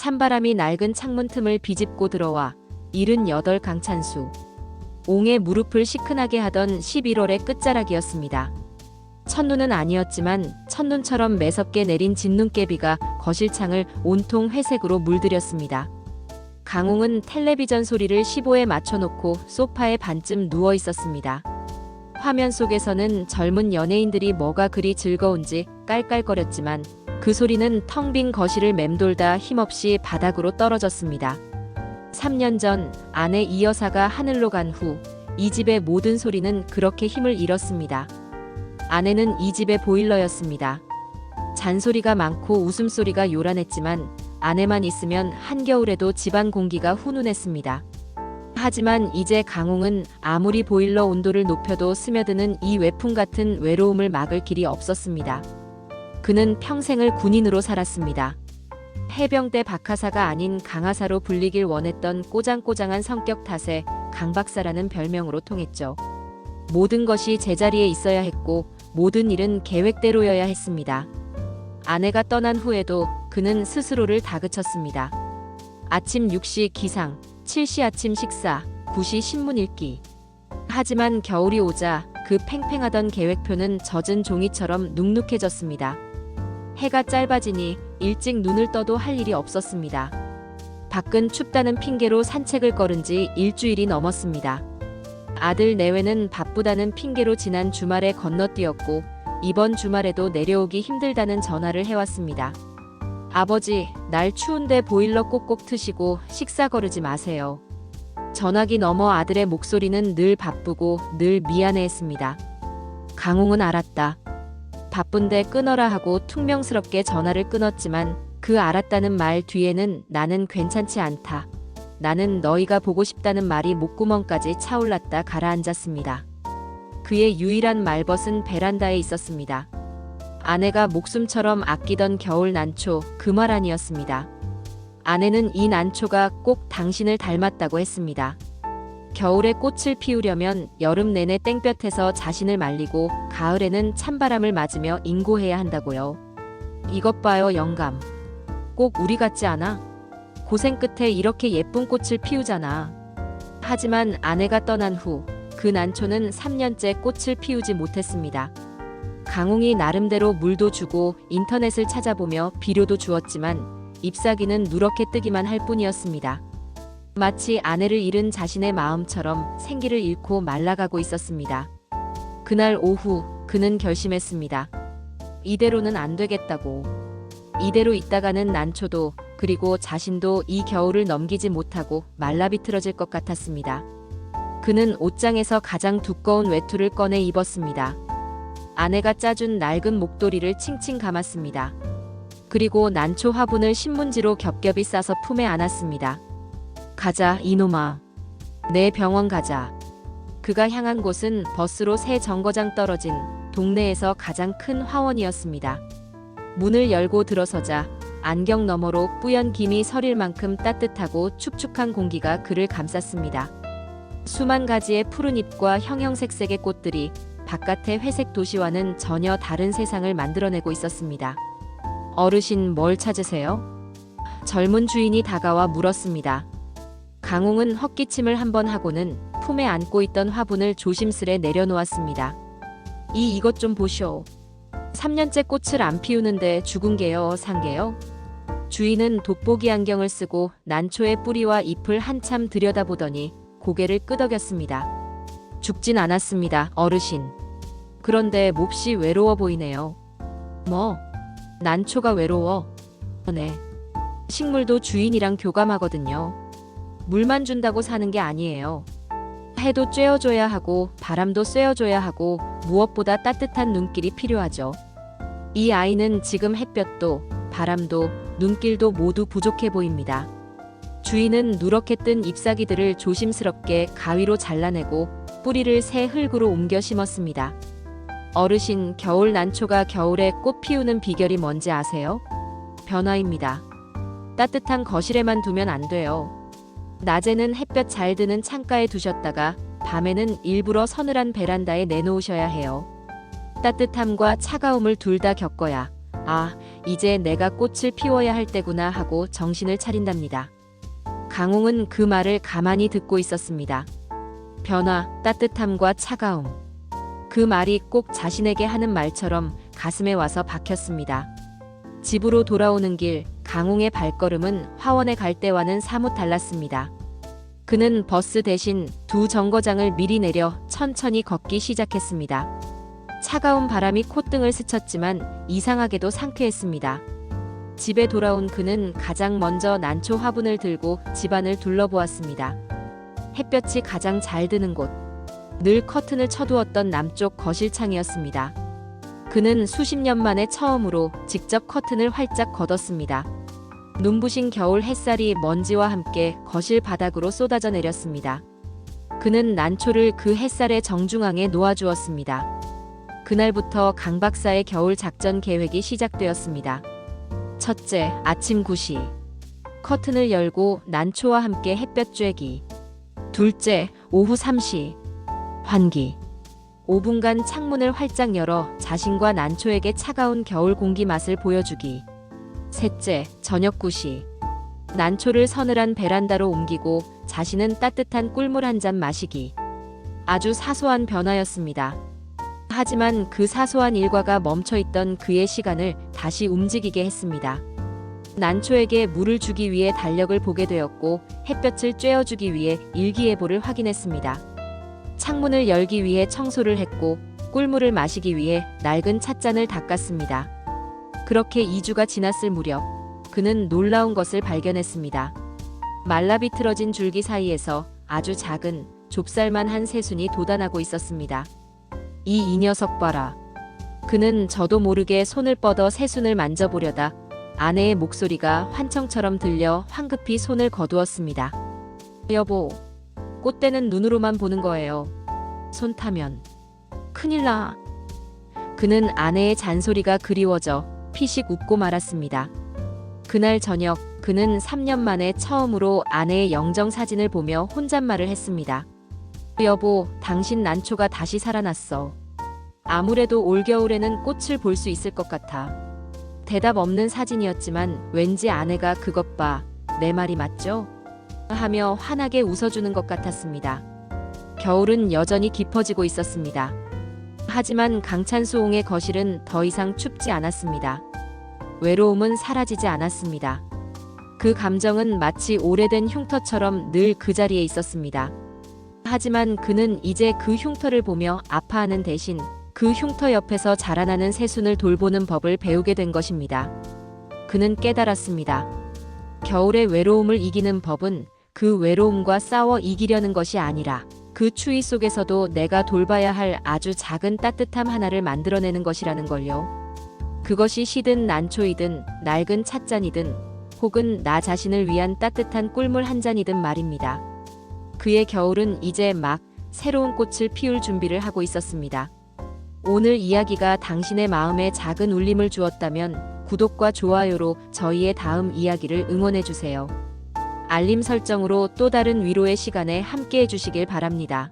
찬바람이 낡은 창문 틈을 비집고 들어와 78 강찬수. 옹의 무릎을 시큰하게 하던 11월의 끝자락이었습니다. 첫눈은 아니었지만 첫눈처럼 매섭게 내린 진눈깨비가 거실 창을 온통 회색으로 물들였습니다. 강웅은 텔레비전 소리를 15에 맞춰놓고 소파에 반쯤 누워 있었습니다. 화면 속에서는 젊은 연예인들이 뭐가 그리 즐거운지 깔깔거렸지만 그 소리는 텅 빈 거실을 맴돌다 힘없이 바닥으로 떨어졌습니다. 3년 전 아내 이 여사가 하늘로 간 후 이 집의 모든 소리는 그렇게 힘을 잃었습니다. 아내는 이 집의 보일러였습니다. 잔소리가 많고 웃음소리가 요란했지만 아내만 있으면 한겨울에도 집안 공기가 훈훈했습니다. 하지만 이제 강웅은 아무리 보일러 온도를 높여도 스며드는 이 외풍 같은 외로움을 막을 길이 없었습니다. 그는 평생을 군인으로 살았습니다. 해병대 박하사가 아닌 강하사로 불리길 원했던 꼬장꼬장한 성격 탓에 강박사라는 별명으로 통했죠. 모든 것이 제자리에 있어야 했고 모든 일은 계획대로여야 했습니다. 아내가 떠난 후에도 그는 스스로를 다그쳤습니다. 아침 6시 기상, 7시 아침 식사, 9시 신문 읽기. 하지만 겨울이 오자 그 팽팽하던 계획표는 젖은 종이처럼 눅눅해졌습니다. 해가 짧아지니 일찍 눈을 떠도 할 일이 없었습니다. 밖은 춥다는 핑계로 산책을 걸은 지 일주일이 넘었습니다. 아들 내외는 바쁘다는 핑계로 지난 주말에 건너뛰었고 이번 주말에도 내려오기 힘들다는 전화를 해왔습니다. 아버지, 날 추운데 보일러 꼭꼭 트시고 식사 거르지 마세요. 전화기 너머 아들의 목소리는 늘 바쁘고 늘 미안해했습니다. 강웅은 알았다. 바쁜데 끊어라 하고 퉁명스럽게 전화를 끊었지만 그 알았다는 말 뒤에는 나는 괜찮지 않다. 나는 너희가 보고 싶다는 말이 목구멍까지 차올랐다 가라앉았습니다. 그의 유일한 말벗은 베란다에 있었습니다. 아내가 목숨처럼 아끼던 겨울 난초, 그 말 아니었습니다. 아내는 이 난초가 꼭 당신을 닮았다고 했습니다. 겨울에 꽃을 피우려면 여름 내내 땡볕에서 자신을 말리고 가을에는 찬바람을 맞으며 인고해야 한다고요. 이것 봐요, 영감. 꼭 우리 같지 않아? 고생 끝에 이렇게 예쁜 꽃을 피우잖아. 하지만 아내가 떠난 후 그 난초는 3년째 꽃을 피우지 못했습니다. 강웅이 나름대로 물도 주고 인터넷을 찾아보며 비료도 주었지만 잎사귀는 누렇게 뜨기만 할 뿐이었습니다. 마치 아내를 잃은 자신의 마음처럼 생기를 잃고 말라가고 있었습니다. 그날 오후 그는 결심했습니다. 이대로는 안 되겠다고. 이대로 있다가는 난초도 그리고 자신도 이 겨울을 넘기지 못하고 말라비틀어질 것 같았습니다. 그는 옷장에서 가장 두꺼운 외투를 꺼내 입었습니다. 아내가 짜준 낡은 목도리를 칭칭 감았습니다. 그리고 난초 화분을 신문지로 겹겹이 싸서 품에 안았습니다. 가자, 이놈아. 내 병원 가자. 그가 향한 곳은 버스로 새 정거장 떨어진 동네에서 가장 큰 화원이었습니다. 문을 열고 들어서자 안경 너머로 뿌연 김이 서릴 만큼 따뜻하고 축축한 공기가 그를 감쌌습니다. 수만 가지의 푸른 잎과 형형색색의 꽃들이 바깥의 회색 도시와는 전혀 다른 세상을 만들어내고 있었습니다. 어르신, 뭘 찾으세요? 젊은 주인이 다가와 물었습니다. 강웅은 헛기침을 한번 하고는 품에 안고 있던 화분을 조심스레 내려놓았습니다. 이것 좀 보쇼. 3년째 꽃을 안 피우는데 죽은 게요, 산 게요? 주인은 돋보기 안경을 쓰고 난초의 뿌리와 잎을 한참 들여다보더니 고개를 끄덕였습니다. 죽진 않았습니다, 어르신. 그런데 몹시 외로워 보이네요. 뭐? 난초가 외로워? 네. 식물도 주인이랑 교감하거든요. 물만 준다고 사는 게 아니에요. 해도 쬐어줘야 하고 바람도 쐬어줘야 하고 무엇보다 따뜻한 눈길이 필요하죠. 이 아이는 지금 햇볕도 바람도 눈길도 모두 부족해 보입니다. 주인은 누렇게 뜬 잎사귀들을 조심스럽게 가위로 잘라내고 뿌리를 새 흙으로 옮겨 심었습니다. 어르신, 겨울 난초가 겨울에 꽃 피우는 비결이 뭔지 아세요? 변화입니다. 따뜻한 거실에만 두면 안 돼요. 낮에는 햇볕 잘 드는 창가에 두셨다가 밤에는 일부러 서늘한 베란다에 내놓으셔야 해요. 따뜻함과 차가움을 둘 다 겪어야 이제 내가 꽃을 피워야 할 때구나 하고 정신을 차린답니다. 강홍은 그 말을 가만히 듣고 있었습니다. 변화, 따뜻함과 차가움. 그 말이 꼭 자신에게 하는 말처럼 가슴에 와서 박혔습니다. 집으로 돌아오는 길, 강홍의 발걸음은 화원에 갈 때와는 사뭇 달랐습니다. 그는 버스 대신 두 정거장을 미리 내려 천천히 걷기 시작했습니다. 차가운 바람이 콧등을 스쳤지만 이상하게도 상쾌했습니다. 집에 돌아온 그는 가장 먼저 난초 화분을 들고 집안을 둘러보았습니다. 햇볕이 가장 잘 드는 곳, 늘 커튼을 쳐두었던 남쪽 거실창이었습니다. 그는 수십 년 만에 처음으로 직접 커튼을 활짝 걷었습니다. 눈부신 겨울 햇살이 먼지와 함께 거실 바닥으로 쏟아져 내렸습니다. 그는 난초를 그 햇살의 정중앙에 놓아주었습니다. 그날부터 강 박사의 겨울 작전 계획이 시작되었습니다. 첫째, 아침 9시. 커튼을 열고 난초와 함께 햇볕 쬐기. 둘째, 오후 3시. 환기. 5분간 창문을 활짝 열어 자신과 난초에게 차가운 겨울 공기 맛을 보여주기. 셋째, 저녁 9시. 난초를 서늘한 베란다로 옮기고 자신은 따뜻한 꿀물 한 잔 마시기. 아주 사소한 변화였습니다. 하지만 그 사소한 일과가 멈춰있던 그의 시간을 다시 움직이게 했습니다. 난초에게 물을 주기 위해 달력을 보게 되었고 햇볕을 쬐어주기 위해 일기예보를 확인했습니다. 창문을 열기 위해 청소를 했고 꿀물을 마시기 위해 낡은 찻잔을 닦았습니다. 그렇게 2주가 지났을 무렵 그는 놀라운 것을 발견했습니다. 말라비틀어진 줄기 사이에서 아주 작은 좁쌀만한 새순이 돋아나고 있었습니다. 이 녀석 봐라. 그는 저도 모르게 손을 뻗어 새순을 만져보려다 아내의 목소리가 환청처럼 들려 황급히 손을 거두었습니다. 여보, 꽃대는 눈으로만 보는 거예요. 손 타면 큰일 나. 그는 아내의 잔소리가 그리워져 피식 웃고 말았습니다. 그날 저녁 그는 3년 만에 처음으로 아내의 영정 사진을 보며 혼잣말을 했습니다. 여보, 당신 난초가 다시 살아났어. 아무래도 올겨울에는 꽃을 볼 수 있을 것 같아. 대답 없는 사진이었지만 왠지 아내가 그것 봐, 내 말이 맞죠? 하며 환하게 웃어주는 것 같았습니다. 겨울은 여전히 깊어지고 있었습니다. 하지만 강찬수홍의 거실은 더 이상 춥지 않았습니다. 외로움은 사라지지 않았습니다. 그 감정은 마치 오래된 흉터처럼 늘 그 자리에 있었습니다. 하지만 그는 이제 그 흉터를 보며 아파하는 대신 그 흉터 옆에서 자라나는 새순을 돌보는 법을 배우게 된 것입니다. 그는 깨달았습니다. 겨울의 외로움을 이기는 법은 그 외로움과 싸워 이기려는 것이 아니라 그 추위 속에서도 내가 돌봐야 할 아주 작은 따뜻함 하나를 만들어내는 것이라는 걸요. 그것이 시든 난초이든 낡은 찻잔이든 혹은 나 자신을 위한 따뜻한 꿀물 한 잔이든 말입니다. 그의 겨울은 이제 막 새로운 꽃을 피울 준비를 하고 있었습니다. 오늘 이야기가 당신의 마음에 작은 울림을 주었다면 구독과 좋아요로 저희의 다음 이야기를 응원해주세요. 알림 설정으로 또 다른 위로의 시간에 함께 해주시길 바랍니다.